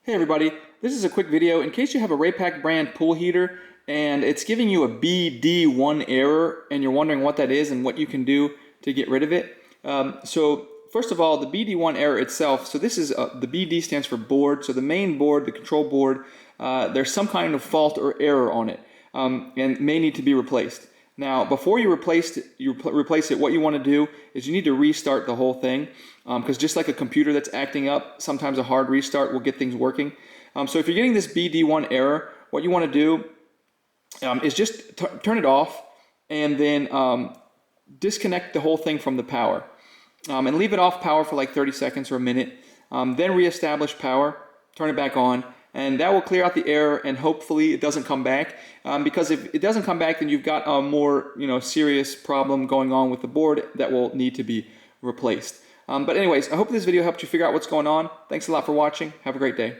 Hey everybody, this is a quick video in case you have a Raypak brand pool heater and it's giving you a BD1 error and you're wondering what that is and what you can do to get rid of it. So first of all, the BD1 error itself, so this is the BD stands for board, so the main board, the control board, there's some kind of fault or error on it and may need to be replaced. Now, before you replace it, what you want to do is you need to restart the whole thing because just like a computer that's acting up, sometimes a hard restart will get things working. So if you're getting this BD1 error, what you want to do is just turn it off and then disconnect the whole thing from the power and leave it off power for like 30 seconds or a minute. Then reestablish power, turn it back on, and that will clear out the error and hopefully it doesn't come back because if it doesn't come back then you've got a more serious problem going on with the board that will need to be replaced. But anyways, I hope this video helped you figure out what's going on. Thanks a lot for watching. Have a great day.